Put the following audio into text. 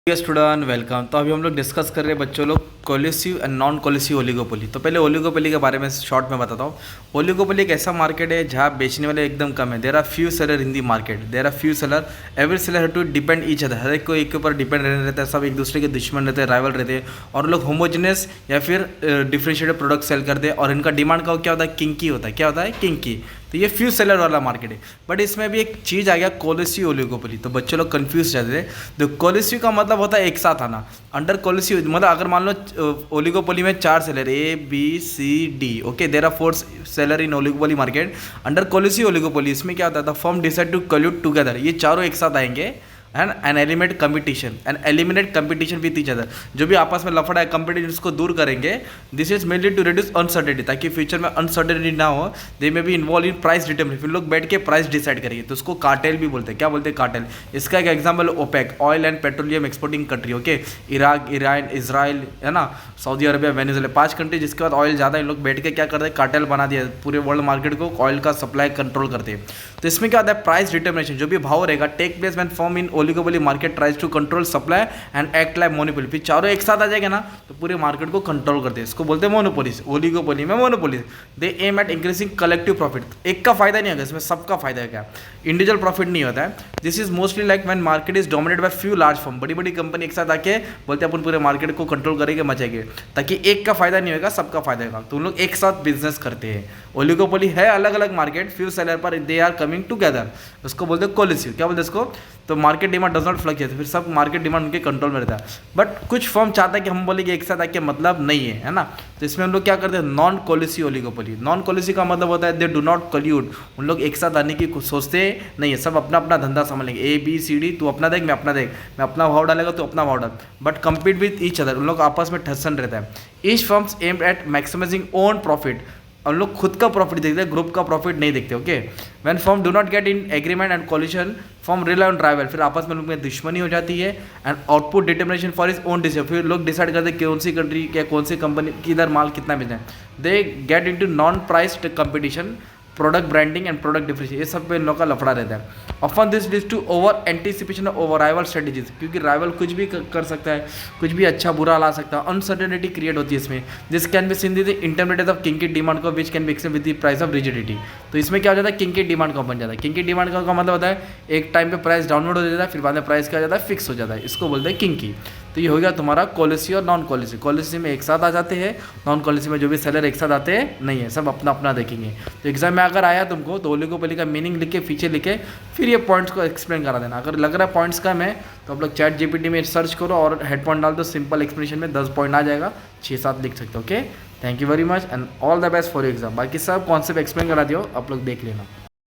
Student welcome. तो अभी हम लोग डिस्कस कर रहे हैं बच्चों लोग कोलिसिव एंड नॉन कोलिसिव ओलिगोपोली। तो पहले ओलिगोपोली के बारे में शॉर्ट में बताता हूँ। ओलिगोपोली एक ऐसा मार्केट है जहाँ बेचने वाले एकदम कम है। There are few seller in the market, there are few seller, every seller have to depend each other. हर एक को एक के ऊपर डिपेंड रहने रहता है, सब एक दूसरे के दुश्मन रहते हैं, राइवल रहते हैं, और लोग होमोजेनस या फिर डिफरेंशिएटेड प्रोडक्ट सेल करते हैं। और इनका डिमांड का क्या होता है, किंकी होता है। क्या होता है, किंकी। तो ये फ्यू सेलर वाला मार्केट है। बट इसमें भी एक चीज़ आ गया, कोलिसिव ओलिगोपोली। तो बच्चे लोग कंफ्यूज रहते थे। तो कोलिसिव का मतलब होता है एक साथ आना। अंडर कोलिसिव मतलब अगर मान लो ओलिगोपोली में 4 seller ABCD, okay, there are 4 seller in oligopoly market. Under collusive oligopoly इसमें क्या होता है, the firm decide to collude together. ये चारों एक साथ आएंगे and eliminate competition with each other. जो भी आपस में लफड़ा है, कंपटीशन उसको दूर करेंगे। This is mainly to reduce uncertainty, ताकि फ्यूचर में अनसर्टेनिटी ना हो। दे में भी इन्वॉल्व इन प्राइस डिटरमिनेशन। फिर लोग बैठ के प्राइस डिसाइड करेंगे, तो उसको कार्टेल भी बोलते हैं। क्या बोलते हैं, कार्टेल। इसका एक example OPEC, oil and petroleum exporting country, okay. Iraq, Iran, Israel, है ना, सऊदी अरबिया, वेनेजुएला, 5 कंट्री जिसके बाद ऑयल ज़्यादा। इन लोग बैठ के क्या करते हैं, कार्टेल बना दिया, पूरे वर्ल्ड मार्केट को ऑयल का सप्लाई कंट्रोल करते हैं। तो इसमें क्या होता है, प्राइस डिटरमिनेशन, जो भी भाव रहेगा, take place when firm in oligopoly market tries to control supply and act like monopoly. फिर चारों एक साथ आ जाएगा ना, तो पूरे मार्केट को कंट्रोल करते हैं। इसको बोलते हैं मोनोपोलीज। ओलिगोपोली में monopolies, they aim at increasing collective profit. एक का फायदा नहीं होगा इसमें, सबका फायदा है। क्या, इंडिविजुअल प्रॉफिट नहीं होता है। This is mostly like when market is dominated by few large firm. बड़ी बड़ी कंपनी एक साथ आके बोलते हैं अपन पूरे मार्केट को कंट्रोल करेंगे, मचाएंगे, ताकि एक का फायदा नहीं होगा, सबका फायदा होगा। तो उन लोग एक साथ बिजनेस करते हैं। ओलिगोपोली है अलग अलग मार्केट, फ्यू सेलर, पर दे आर कमिंग टुगेदर। उसको बोलते हैं कोलिसिव। क्या बोलते हैं इसको, तो market demand does not fluctuate. फिर सब मार्केट डिमांड उनके कंट्रोल में रहता है। बट कुछ फर्म चाहता है कि हम बोले कि एक साथ आके मतलब नहीं है ना। तो इसमें हम लोग क्या करते हैं, नॉन कोलिसिव ओलिगोपोली। नॉन कोलिसिव का मतलब होता है दे डू नॉट कल्यूड। उन लोग एक साथ आने की सोचते नहीं है, सब अपना अपना धंधा संभालेंगे। ABCD, तू अपना देख, मैं अपना देख, मैं अपना भाव डालेगा, तो अपना भाव डाल, but compete with each other. उन लोग आपस में ठसन रहता है। Each firms aim at maximising own profit. हम लोग खुद का प्रॉफिट देखते हैं, ग्रुप का प्रॉफिट नहीं देखते, okay. When firm do not get in agreement and collusion, firm rely on rival. फिर आपस में लोग में दुश्मनी हो जाती है। And output determination for is own decision. फिर लोग डिसाइड करते हैं कौन सी कंट्री या कौन सी कंपनी किधर माल कितना मिलना है। They get into non priced competition, product branding and product differentiation. ये सब पे इन लोग का लफड़ा रहता है। Often this leads to over anticipation over rival strategies, क्योंकि राइवल कुछ भी कर सकता है, कुछ भी अच्छा बुरा ला सकता है। अनसर्टेनिटी क्रिएट होती है इसमें। This can be seen the intermediate of kinky demand को, which can be accept with the price of rigidity. तो इसमें क्या हो जाता है, किंकी डिमांड का बन जाता है। किंकी डिमांड का मतलब होता है एक टाइम पे प्राइस डाउनलोड हो जाता है, फिर बाद में प्राइस क्या हो जाता है, फिक्स हो जाता है। इसको बोलते हैं किंकी। तो ये हो गया तुम्हारा कोलिसिव और नॉन कोलिसिव। कोलिसिव में एक साथ आ जाते हैं, नॉन कोलिसिव में जो भी सेलर एक साथ आते हैं नहीं है, सब अपना अपना देखेंगे। तो एग्जाम में अगर आया तुमको, तो ओलिगोपोली का मीनिंग लिख के पीछे लिखे, फिर ये पॉइंट्स को एक्सप्लेन करा देना। अगर लग रहा है पॉइंट्स कम है, तो आप लोग चैट GPT में सर्च करो और हेडफोन डाल दो, सिंपल एक्सप्लेनेशन में 10 पॉइंट आ जाएगा, 6-7 लिख सकते हो, okay. Thank you very much and all the best for exam. बाकी सब कॉन्सेप्ट एक्सप्लेन करा दियो, आप लोग देख लेना।